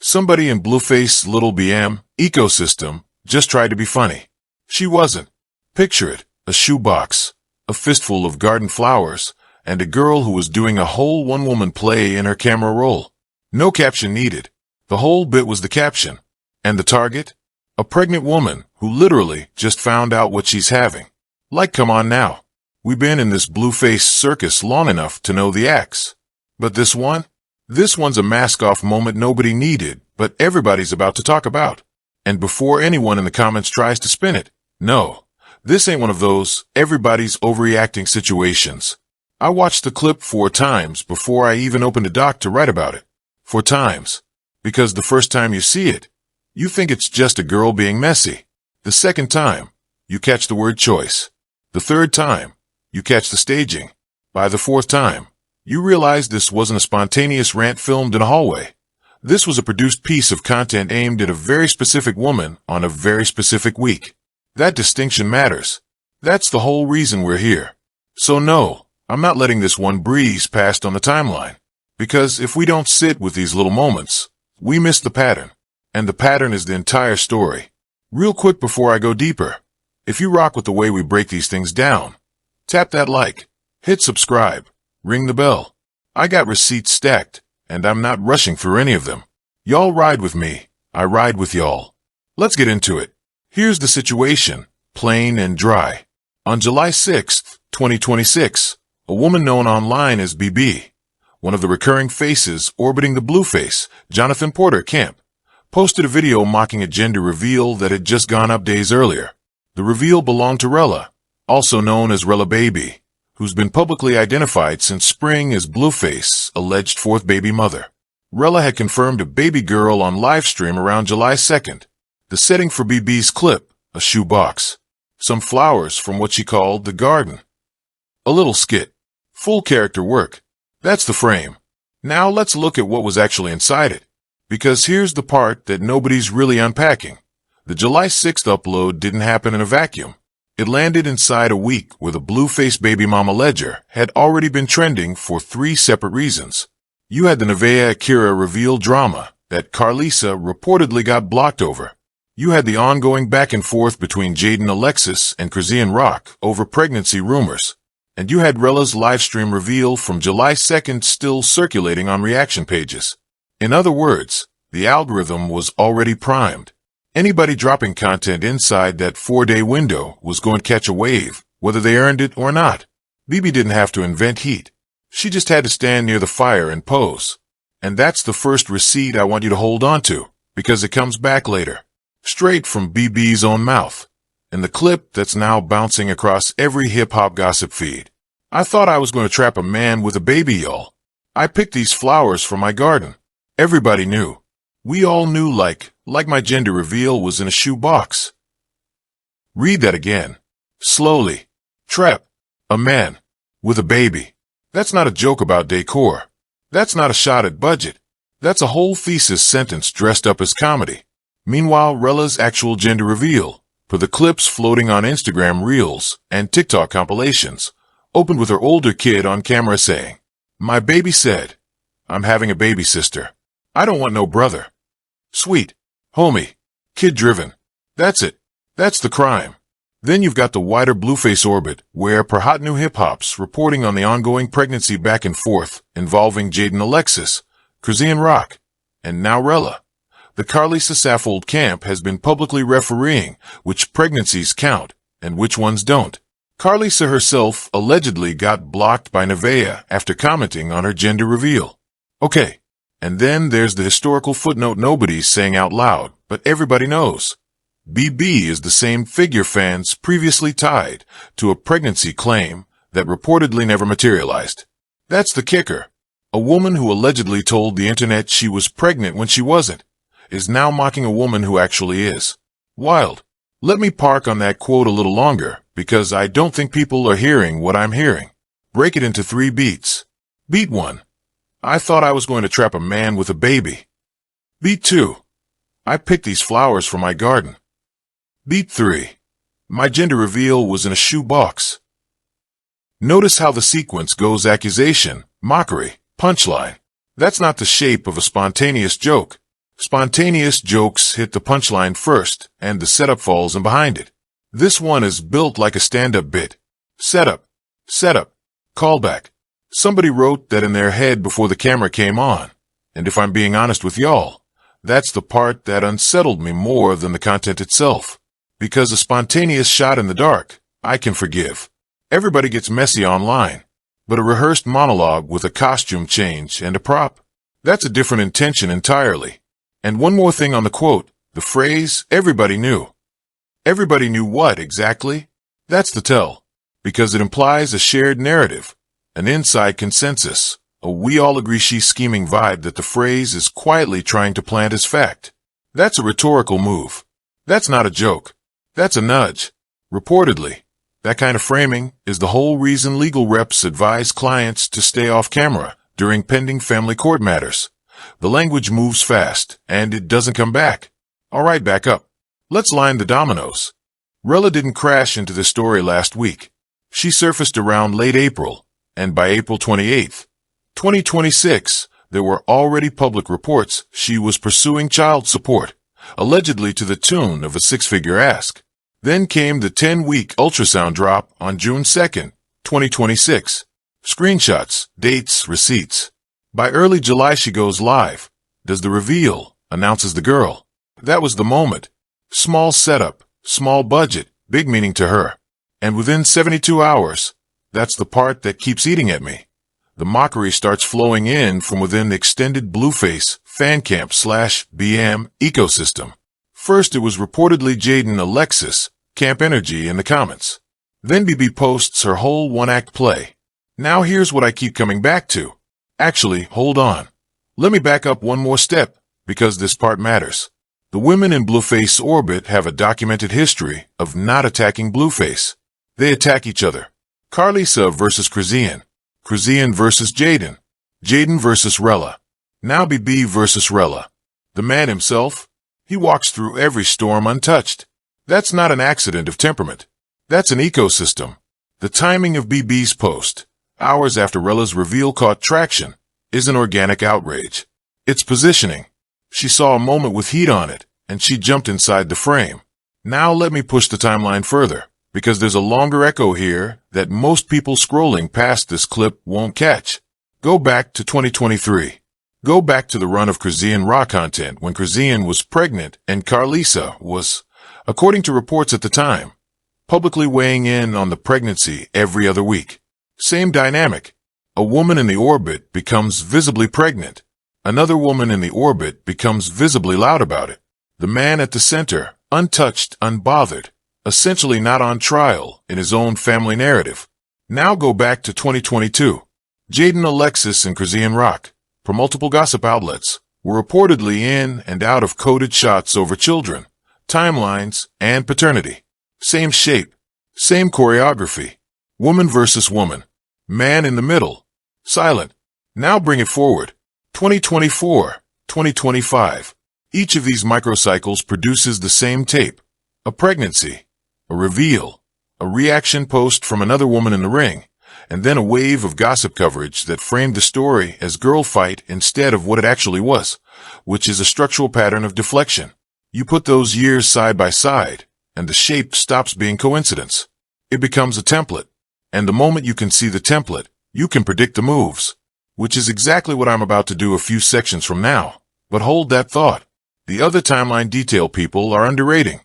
Somebody in Blueface little BM ecosystem just tried to be funny. She wasn't. Picture it, a shoebox, a fistful of garden flowers, and a girl who was doing a whole one-woman play in her camera roll. No caption needed. The whole bit was the caption. And the target? A pregnant woman who literally just found out what she's having. Like, come on now. We've been in this Blueface circus long enough to know the acts. But this one? This one's a mask-off moment nobody needed, but everybody's about to talk about. And before anyone in the comments tries to spin it, no, this ain't one of those everybody's overreacting situations. I watched the clip 4 times before I even opened a doc to write about it. 4 times. Because the first time you see it, you think it's just a girl being messy. The second time, you catch the word choice. The third time, you catch the staging. By the 4th time, you realize this wasn't a spontaneous rant filmed in a hallway. This was a produced piece of content aimed at a very specific woman on a very specific week. That distinction matters. That's the whole reason we're here. So no, I'm not letting this one breeze past on the timeline. Because if we don't sit with these little moments, we miss the pattern. And the pattern is the entire story. Real quick before I go deeper, if you rock with the way we break these things down, tap that like, hit subscribe, ring the bell. I got receipts stacked, and I'm not rushing through any of them. Y'all ride with me, I ride with y'all. Let's get into it. Here's the situation, plain and dry. On July 6th, 2026, a woman known online as BB, one of the recurring faces orbiting the Blueface, Jonathan Porter camp, posted a video mocking a gender reveal that had just gone up days earlier. The reveal belonged to Rela, also known as Rela Baybee, who's been publicly identified since spring as Blueface's alleged 4th baby mother. Rela had confirmed a baby girl on livestream around July 2nd. The setting for BB's clip, a shoebox. Some flowers from what she called the garden. A little skit. Full character work. That's the frame. Now let's look at what was actually inside it. Because here's the part that nobody's really unpacking. The July 6th upload didn't happen in a vacuum. It landed inside a week where the Blueface baby mama ledger had already been trending for 3 separate reasons. You had the Nevaeh Akira reveal drama that Carlisa reportedly got blocked over. You had the ongoing back and forth between Jaden Alexis and Cryptix Rock over pregnancy rumors. And you had Rela's livestream reveal from July 2nd still circulating on reaction pages. In other words, the algorithm was already primed. Anybody dropping content inside that 4-day window was going to catch a wave, whether they earned it or not. BB didn't have to invent heat. She just had to stand near the fire and pose. And that's the first receipt I want you to hold on to, because it comes back later. Straight from BB's own mouth. In the clip that's now bouncing across every hip-hop gossip feed. I thought I was going to trap a man with a baby, y'all. I picked these flowers from my garden. Everybody knew. We all knew like my gender reveal was in a shoebox. Read that again. Slowly. Trap. A man. With a baby. That's not a joke about decor. That's not a shot at budget. That's a whole thesis sentence dressed up as comedy. Meanwhile, Rela's actual gender reveal, for the clips floating on Instagram Reels and TikTok compilations, opened with her older kid on camera saying, "My baby said, I'm having a baby sister. I don't want no brother. Sweet. Homie. Kid-driven. That's it. That's the crime." Then you've got the wider Blueface orbit, where per Hot New Hip Hop's reporting on the ongoing pregnancy back and forth involving Jaden Alexis, Cryptix Rock, and now Rela. The Carlisa Saffold camp has been publicly refereeing which pregnancies count and which ones don't. Carlisa herself allegedly got blocked by Nevaeh after commenting on her gender reveal. Okay, and then there's the historical footnote nobody's saying out loud, but everybody knows. BB is the same figure fans previously tied to a pregnancy claim that reportedly never materialized. That's the kicker. A woman who allegedly told the internet she was pregnant when she wasn't is now mocking a woman who actually is. Wild. Let me park on that quote a little longer, because I don't think people are hearing what I'm hearing. Break it into 3 beats. Beat 1. I thought I was going to trap a man with a baby. Beat 2. I picked these flowers from my garden. Beat 3. My gender reveal was in a shoebox. Notice how the sequence goes accusation, mockery, punchline. That's not the shape of a spontaneous joke. Spontaneous jokes hit the punchline first, and the setup falls in behind it. This one is built like a stand-up bit. Setup, callback. Somebody wrote that in their head before the camera came on. And if I'm being honest with y'all, that's the part that unsettled me more than the content itself. Because a spontaneous shot in the dark, I can forgive. Everybody gets messy online. But a rehearsed monologue with a costume change and a prop, that's a different intention entirely. And one more thing on the quote, the phrase, everybody knew. Everybody knew what exactly? That's the tell. Because it implies a shared narrative, an inside consensus, a we all agree she's scheming vibe that the phrase is quietly trying to plant as fact. That's a rhetorical move. That's not a joke. That's a nudge. Reportedly, that kind of framing is the whole reason legal reps advise clients to stay off camera during pending family court matters. The language moves fast, and it doesn't come back. All right, back up. Let's line the dominoes. Rela didn't crash into this story last week. She surfaced around late April, and by April 28th, 2026, there were already public reports she was pursuing child support, allegedly to the tune of a six-figure ask. Then came the 10-week ultrasound drop on June 2nd, 2026. Screenshots, dates, receipts. By early July she goes live. Does the reveal, announces the girl. That was the moment. Small setup, small budget, big meaning to her. And within 72 hours, that's the part that keeps eating at me. The mockery starts flowing in from within the extended Blueface fancamp/BM ecosystem. First, it was reportedly Jaden Alexis, Camp Energy in the comments. Then BB posts her whole one-act play. Now here's what I keep coming back to. Actually, hold on. Let me back up one more step, because this part matters. The women in Blueface orbit have a documented history of not attacking Blueface. They attack each other. Carlisa versus Cryptix. Cryptix versus Jaden. Jaden versus Rela. Now BB versus Rela. The man himself, he walks through every storm untouched. That's not an accident of temperament. That's an ecosystem. The timing of BB's post, hours after Rela's reveal caught traction, is an organic outrage. It's positioning. She saw a moment with heat on it, and she jumped inside the frame. Now let me push the timeline further, because there's a longer echo here that most people scrolling past this clip won't catch. Go back to 2023. Go back to the run of Cryptix raw content when Cryptix was pregnant and Carlisa was, according to reports at the time, publicly weighing in on the pregnancy every other week. Same dynamic. A woman in the orbit becomes visibly pregnant. Another woman in the orbit becomes visibly loud about it. The man at the center, untouched, unbothered, essentially not on trial in his own family narrative. Now go back to 2022. Jaden Alexis and Cryptix Rock, per multiple gossip outlets, were reportedly in and out of coded shots over children, timelines, and paternity. Same shape, same choreography. Woman versus woman. Man in the middle. Silent. Now bring it forward. 2024, 2025. Each of these microcycles produces the same tape. A pregnancy, a reveal, a reaction post from another woman in the ring, and then a wave of gossip coverage that framed the story as girl fight instead of what it actually was, which is a structural pattern of deflection. You put those years side by side, and the shape stops being coincidence. It becomes a template. And the moment you can see the template, you can predict the moves, which is exactly what I'm about to do a few sections from now. But hold that thought. The other timeline detail people are underrating.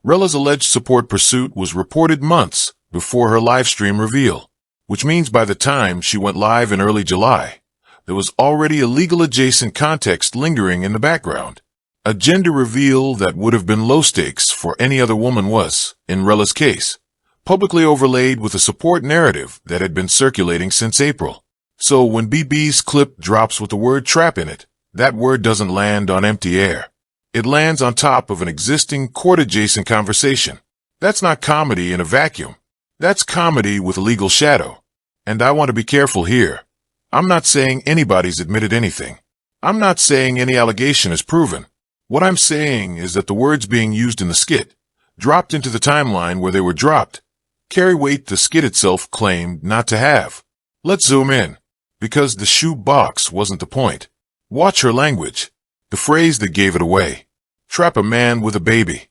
Rela's alleged support pursuit was reported months before her live stream reveal, which means by the time she went live in early July, there was already a legal adjacent context lingering in the background. A gender reveal that would have been low stakes for any other woman was, in Rela's case, publicly overlaid with a support narrative that had been circulating since April. So when BB's clip drops with the word trap in it, that word doesn't land on empty air. It lands on top of an existing court-adjacent conversation. That's not comedy in a vacuum. That's comedy with a legal shadow. And I want to be careful here. I'm not saying anybody's admitted anything. I'm not saying any allegation is proven. What I'm saying is that the words being used in the skit, dropped into the timeline where they were dropped, carry weight the skit itself claimed not to have. Let's zoom in, because the shoe box wasn't the point. Watch her language. The phrase that gave it away. Trap a man with a baby.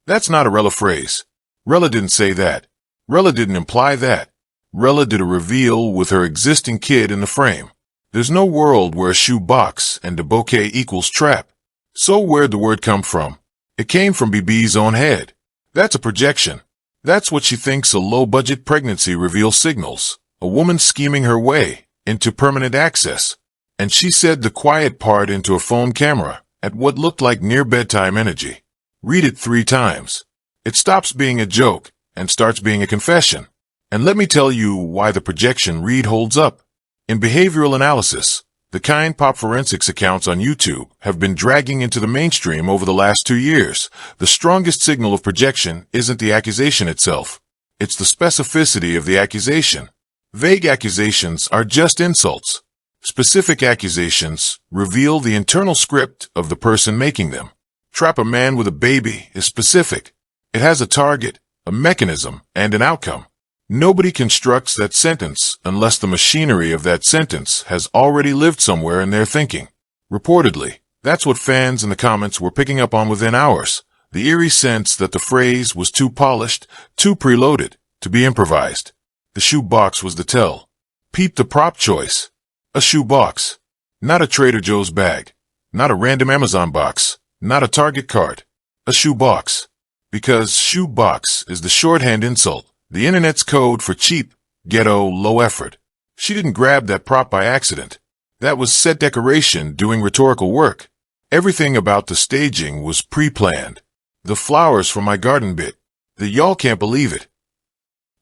That's not a Rela phrase. Rela didn't say that. Rela didn't imply that. Rela did a reveal with her existing kid in the frame. There's no world where a shoe box and a bouquet equals trap. So where'd the word come from? It came from BB's own head. That's a projection. That's what she thinks a low-budget pregnancy reveal signals. A woman scheming her way into permanent access. And she said the quiet part into a phone camera at what looked like near bedtime energy. Read it 3 times. It stops being a joke and starts being a confession. And let me tell you why the projection read holds up. In behavioral analysis, the kind pop forensics accounts on YouTube have been dragging into the mainstream over the last 2 years. The strongest signal of projection isn't the accusation itself. It's the specificity of the accusation. Vague accusations are just insults. Specific accusations reveal the internal script of the person making them. Trap a man with a baby is specific. It has a target, a mechanism, and an outcome. Nobody constructs that sentence unless the machinery of that sentence has already lived somewhere in their thinking. Reportedly, that's what fans in the comments were picking up on within hours. The eerie sense that the phrase was too polished, too preloaded, to be improvised. The shoe box was the tell. Peep the prop choice. A shoe box. Not a Trader Joe's bag. Not a random Amazon box. Not a Target cart. A shoe box. Because shoe box is the shorthand insult. The internet's code for cheap, ghetto, low effort. She didn't grab that prop by accident. That was set decoration doing rhetorical work. Everything about the staging was pre-planned. The flowers from my garden bit. The y'all can't believe it.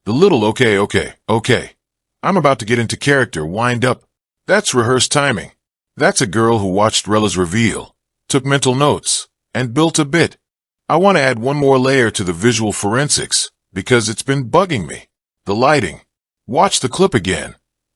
The little okay. I'm about to get into character wind up. That's rehearsed timing. That's a girl who watched Rela's reveal, took mental notes, and built a bit. I want to add one more layer to the visual forensics, because it's been bugging me. The lighting. Watch the clip again.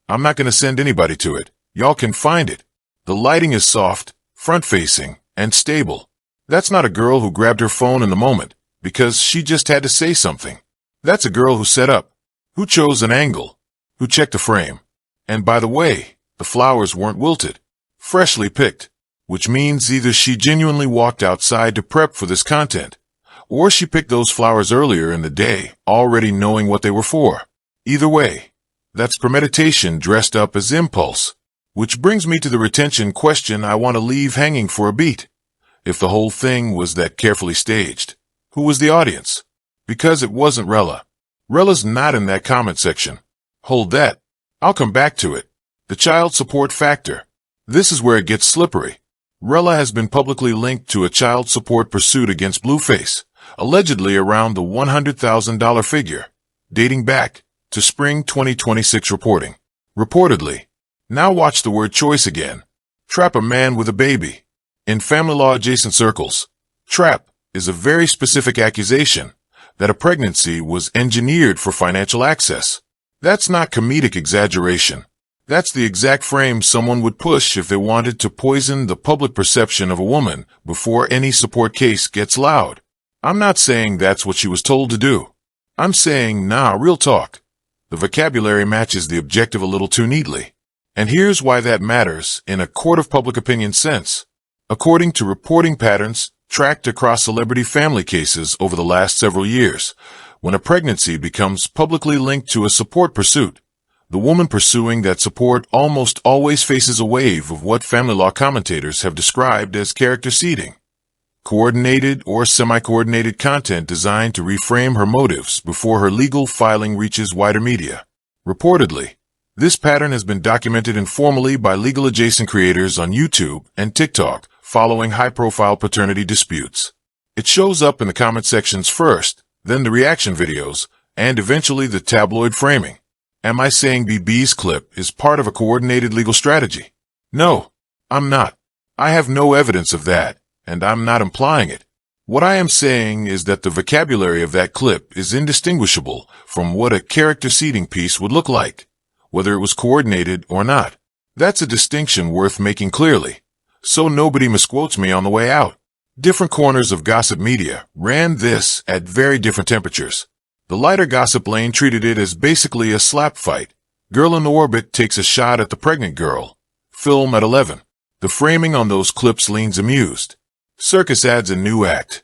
I'm not going to send anybody to it. Y'all can find it. The lighting is soft, front-facing, and stable. That's not a girl who grabbed her phone in the moment, because she just had to say something. That's a girl who set up, who chose an angle, who checked a frame. And by the way, the flowers weren't wilted, freshly picked, which means either she genuinely walked outside to prep for this content, or she picked those flowers earlier in the day, already knowing what they were for. Either way, that's premeditation dressed up as impulse, which brings me to the retention question I want to leave hanging for a beat. If the whole thing was that carefully staged, who was the audience? Because it wasn't Rela. Rela's not in that comment section. Hold that. I'll come back to it. The child support factor. This is where it gets slippery. Rela has been publicly linked to a child support pursuit against Blueface, allegedly around the $100,000 figure, dating back to spring 2026 reporting. Reportedly. Now watch the word choice again. Trap a man with a baby. In family law adjacent circles, trap is a very specific accusation that a pregnancy was engineered for financial access. That's not comedic exaggeration. That's the exact frame someone would push if they wanted to poison the public perception of a woman before any support case gets loud. I'm not saying that's what she was told to do. I'm saying, nah, real talk. The vocabulary matches the objective a little too neatly. And here's why that matters in a court of public opinion sense. According to reporting patterns tracked across celebrity family cases over the last several years, when a pregnancy becomes publicly linked to a support pursuit, the woman pursuing that support almost always faces a wave of what family law commentators have described as character seeding. Coordinated or semi-coordinated content designed to reframe her motives before her legal filing reaches wider media. Reportedly, this pattern has been documented informally by legal-adjacent creators on YouTube and TikTok following high-profile paternity disputes. It shows up in the comment sections first, then the reaction videos, and eventually the tabloid framing. Am I saying BB's clip is part of a coordinated legal strategy? No, I'm not. I have no evidence of that, and I'm not implying it. What I am saying is that the vocabulary of that clip is indistinguishable from what a character seeding piece would look like, whether it was coordinated or not. That's a distinction worth making clearly, so nobody misquotes me on the way out. Different corners of gossip media ran this at very different temperatures. The lighter gossip lane treated it as basically a slap fight. Girl in orbit takes a shot at the pregnant girl. Film at 11. The framing on those clips leans amused. Circus adds a new act.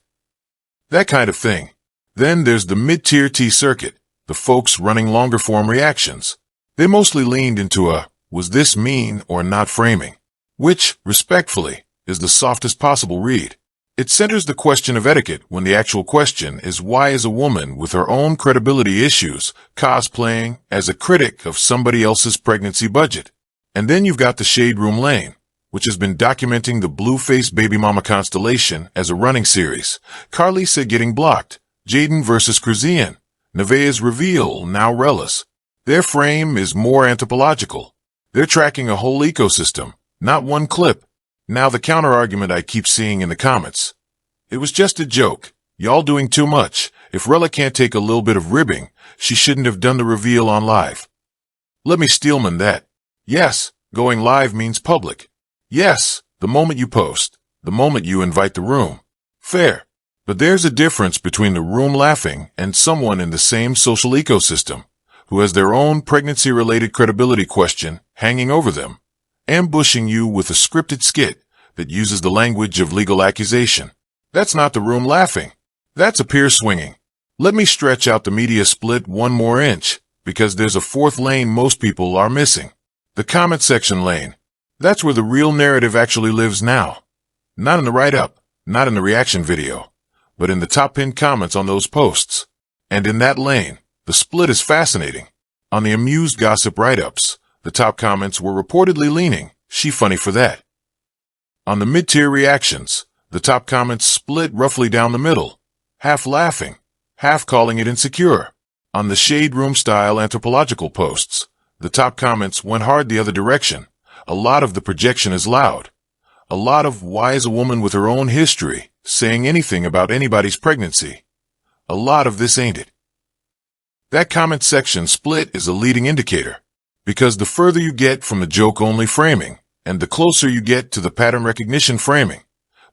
That kind of thing. Then there's the mid-tier T-circuit, the folks running longer-form reactions. They mostly leaned into a, was this mean or not framing, which, respectfully, is the softest possible read. It centers the question of etiquette when the actual question is why is a woman with her own credibility issues cosplaying as a critic of somebody else's pregnancy budget. And then you've got the Shade Room lane, which has been documenting the Blueface baby mama constellation as a running series. Carlisa getting blocked, Jaden versus Cruzian, Nevaeh's reveal, now Rela's. Their frame is more anthropological. They're tracking a whole ecosystem, not one clip. Now the counter-argument I keep seeing in the comments. It was just a joke. Y'all doing too much. If Rela can't take a little bit of ribbing, she shouldn't have done the reveal on live. Let me steelman that. Yes, going live means public. Yes, the moment you post, the moment you invite the room. Fair. But there's a difference between the room laughing and someone in the same social ecosystem who has their own pregnancy-related credibility question hanging over them, ambushing you with a scripted skit that uses the language of legal accusation. That's not the room laughing. That's a peer swinging. Let me stretch out the media split one more inch, because there's a fourth lane most people are missing. The comment section lane. That's where the real narrative actually lives now. Not in the write-up, not in the reaction video, but in the top pinned comments on those posts. And in that lane, the split is fascinating. On the amused gossip write-ups, the top comments were reportedly leaning, she funny for that. On the mid-tier reactions, the top comments split roughly down the middle, half laughing, half calling it insecure. On the Shade Room style anthropological posts, the top comments went hard the other direction. A lot of the projection is loud. A lot of why is a woman with her own history saying anything about anybody's pregnancy? A lot of this ain't it. That comment section split is a leading indicator, because the further you get from the joke-only framing, and the closer you get to the pattern recognition framing,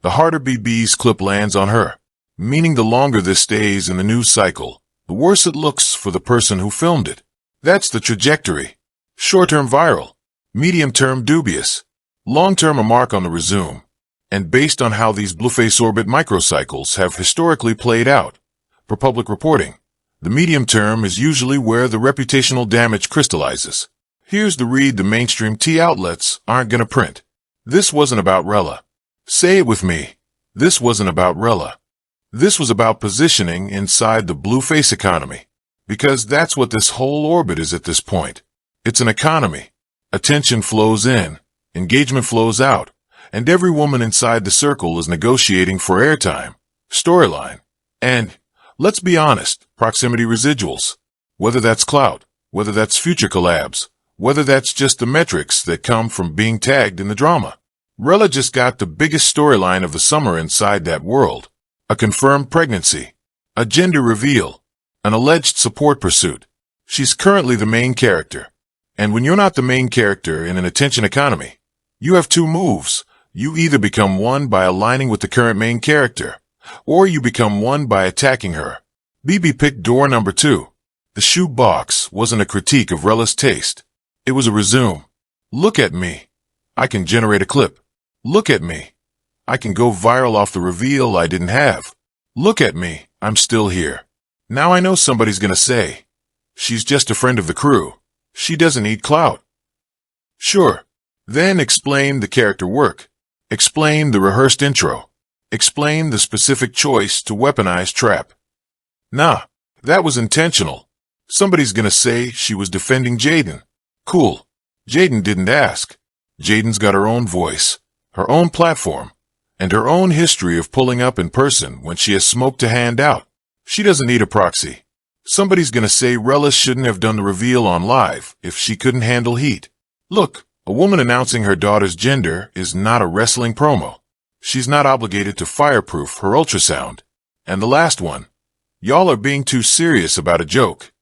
the harder BB's clip lands on her, meaning the longer this stays in the news cycle, the worse it looks for the person who filmed it. That's the trajectory. Short-term viral, medium-term dubious, long-term a mark on the resume. And based on how these Blueface orbit microcycles have historically played out, for public reporting, the medium term is usually where the reputational damage crystallizes. Here's the read the mainstream T outlets aren't gonna print. This wasn't about Rela. Say it with me. This wasn't about Rela. This was about positioning inside the Blueface economy. Because that's what this whole orbit is at this point. It's an economy. Attention flows in, engagement flows out, and every woman inside the circle is negotiating for airtime, storyline, and, let's be honest, proximity residuals. Whether that's clout, whether that's future collabs, whether that's just the metrics that come from being tagged in the drama. Rela just got the biggest storyline of the summer inside that world. A confirmed pregnancy, a gender reveal, an alleged support pursuit. She's currently the main character. And when you're not the main character in an attention economy, you have two moves. You either become one by aligning with the current main character, or you become one by attacking her. BB picked door number 2. The shoe box wasn't a critique of Rela's taste. It was a resume. Look at me. I can generate a clip. Look at me. I can go viral off the reveal I didn't have. Look at me. I'm still here. Now I know somebody's gonna say, she's just a friend of the crew. She doesn't need clout. Sure. Then explain the character work. Explain the rehearsed intro. Explain the specific choice to weaponize trap. Nah, that was intentional. Somebody's gonna say she was defending Jaden. Cool. Jaden didn't ask. Jaden's got her own voice, her own platform, and her own history of pulling up in person when she has smoke to hand out. She doesn't need a proxy. Somebody's gonna say Rela shouldn't have done the reveal on live if she couldn't handle heat. Look, a woman announcing her daughter's gender is not a wrestling promo. She's not obligated to fireproof her ultrasound. And the last one. Y'all are being too serious about a joke.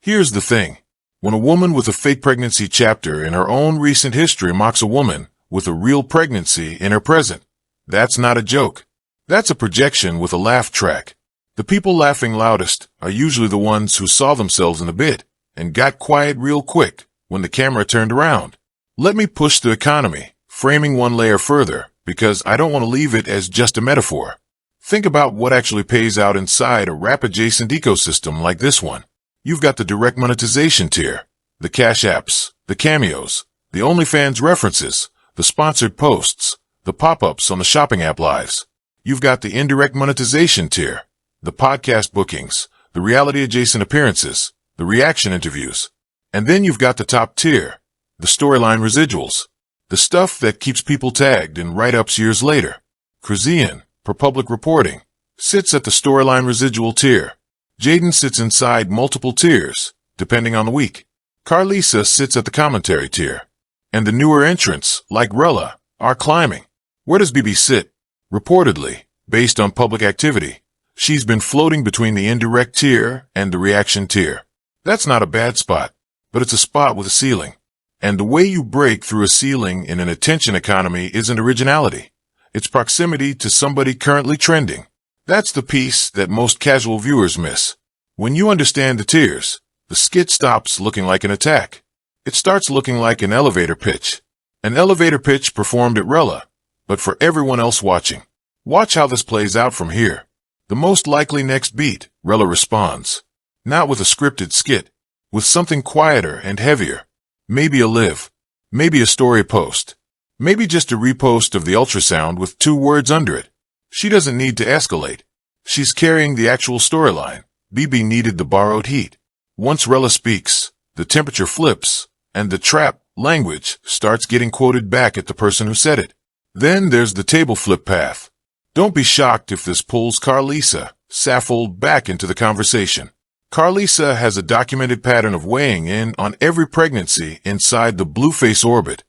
Here's the thing. When a woman with a fake pregnancy chapter in her own recent history mocks a woman with a real pregnancy in her present, that's not a joke. That's a projection with a laugh track. The people laughing loudest are usually the ones who saw themselves in the bit and got quiet real quick when the camera turned around. Let me push the economy framing one layer further, because I don't want to leave it as just a metaphor. Think about what actually pays out inside a rap-adjacent ecosystem like this one. You've got the direct monetization tier, the cash apps, the cameos, the OnlyFans references, the sponsored posts, the pop-ups on the shopping app lives. You've got the indirect monetization tier, the podcast bookings, the reality-adjacent appearances, the reaction interviews. And then you've got the top tier, the storyline residuals, the stuff that keeps people tagged in write-ups years later. Cryptix, per public reporting, sits at the storyline residual tier. Jaden sits inside multiple tiers, depending on the week. Carlisa sits at the commentary tier. And the newer entrants, like Rela, are climbing. Where does BB sit? Reportedly, based on public activity, she's been floating between the indirect tier and the reaction tier. That's not a bad spot, but it's a spot with a ceiling. And the way you break through a ceiling in an attention economy isn't originality. It's proximity to somebody currently trending. That's the piece that most casual viewers miss. When you understand the tiers, the skit stops looking like an attack. It starts looking like an elevator pitch. An elevator pitch performed at Rela, but for everyone else watching. Watch how this plays out from here. The most likely next beat, Rela responds. Not with a scripted skit, with something quieter and heavier. Maybe a live. Maybe a story post. Maybe just a repost of the ultrasound with 2 words under it. She doesn't need to escalate. She's carrying the actual storyline. BB needed the borrowed heat. Once Rela speaks, the temperature flips, and the trap language starts getting quoted back at the person who said it. Then there's the table flip path. Don't be shocked if this pulls Carlisa, Saffold, back into the conversation. Carlisa has a documented pattern of weighing in on every pregnancy inside the Blueface orbit.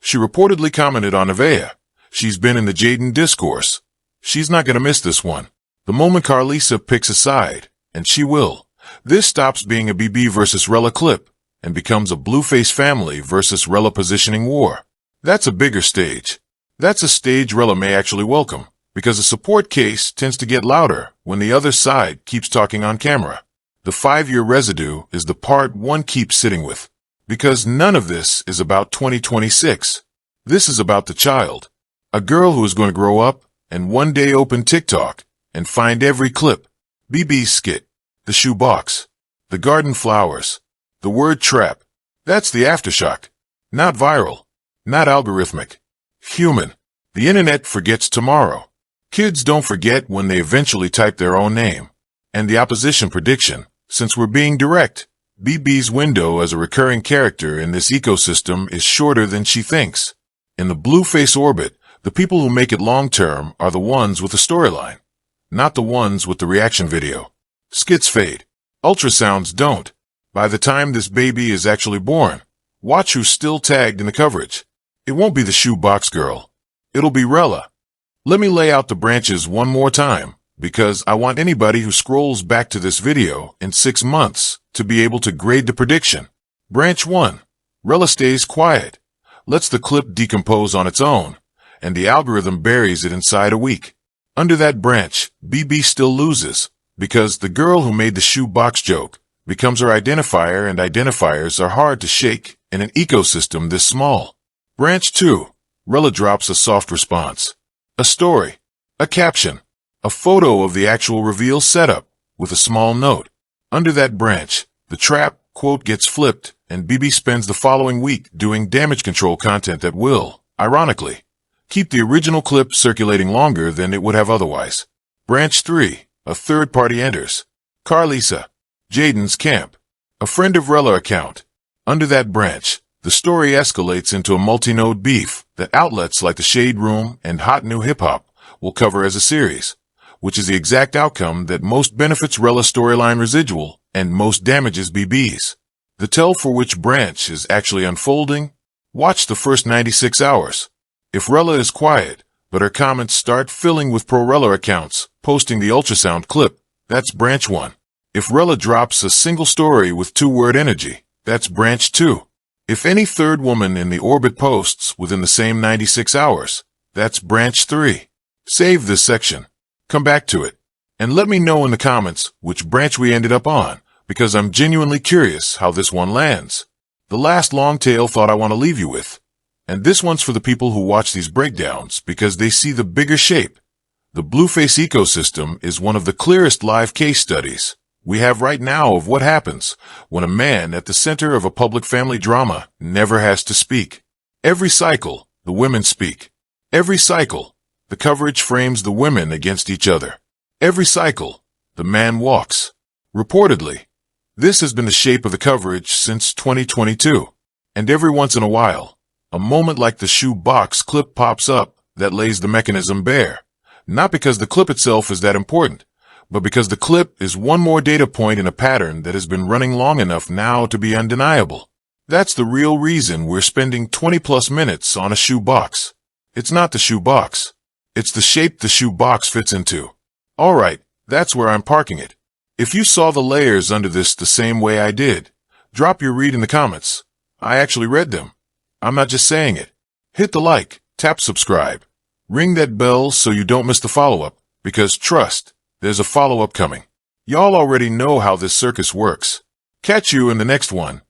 She reportedly commented on Nevaeh. She's been in the Jaden discourse. She's not going to miss this one. The moment Carlisa picks a side, and she will, this stops being a BB versus Rela clip and becomes a Blueface family versus Rela positioning war. That's a bigger stage. That's a stage Rela may actually welcome, because the support case tends to get louder when the other side keeps talking on camera. The 5-year residue is the part one keeps sitting with, because none of this is about 2026. This is about the child, a girl who is going to grow up and one day open TikTok and find every clip. BB's skit, the shoebox, the garden flowers, the word trap. That's the aftershock. Not viral, not algorithmic. Human. The internet forgets tomorrow. Kids don't forget when they eventually type their own name. And the opposition prediction, since we're being direct, BB's window as a recurring character in this ecosystem is shorter than she thinks. In the Blueface orbit, the people who make it long-term are the ones with the storyline, not the ones with the reaction video. Skits fade. Ultrasounds don't. By the time this baby is actually born, watch who's still tagged in the coverage. It won't be the shoebox girl. It'll be Rela. Let me lay out the branches one more time, because I want anybody who scrolls back to this video in 6 months to be able to grade the prediction. Branch 1. Rela stays quiet, lets the clip decompose on its own, and the algorithm buries it inside a week. Under that branch, BB still loses, because the girl who made the shoebox joke becomes her identifier, and identifiers are hard to shake in an ecosystem this small. Branch 2. Rela drops a soft response. A story. A caption. A photo of the actual reveal setup, with a small note. Under that branch, the trap quote gets flipped, and BB spends the following week doing damage control content that will, ironically, keep the original clip circulating longer than it would have otherwise. Branch 3. A third party enters. Carlisa. Jaden's camp. A friend of Rela account. Under that branch, the story escalates into a multi-node beef that outlets like the Shade Room and Hot New Hip Hop will cover as a series, which is the exact outcome that most benefits Rela's storyline residual and most damages BB's. The tell for which branch is actually unfolding? Watch the first 96 hours. If Rela is quiet, but her comments start filling with pro-Rela accounts posting the ultrasound clip, that's branch 1. If Rela drops a single story with 2-word energy, that's branch 2. If any third woman in the orbit posts within the same 96 hours, that's branch 3. Save this section. Come back to it. And let me know in the comments which branch we ended up on, because I'm genuinely curious how this one lands. The last long tail thought I want to leave you with. And this one's for the people who watch these breakdowns because they see the bigger shape. The Blueface ecosystem is one of the clearest live case studies we have right now of what happens when a man at the center of a public family drama never has to speak. Every cycle, the women speak. Every cycle, the coverage frames the women against each other. Every cycle, the man walks. Reportedly, this has been the shape of the coverage since 2022. And every once in a while, a moment like the shoe box clip pops up that lays the mechanism bare. Not because the clip itself is that important, but because the clip is one more data point in a pattern that has been running long enough now to be undeniable. That's the real reason we're spending 20+ minutes on a shoe box. It's not the shoe box. It's the shape the shoe box fits into. Alright, that's where I'm parking it. If you saw the layers under this the same way I did, drop your read in the comments. I actually read them. I'm not just saying it. Hit the like, tap subscribe. Ring that bell so you don't miss the follow-up, because trust, there's a follow-up coming. Y'all already know how this circus works. Catch you in the next one.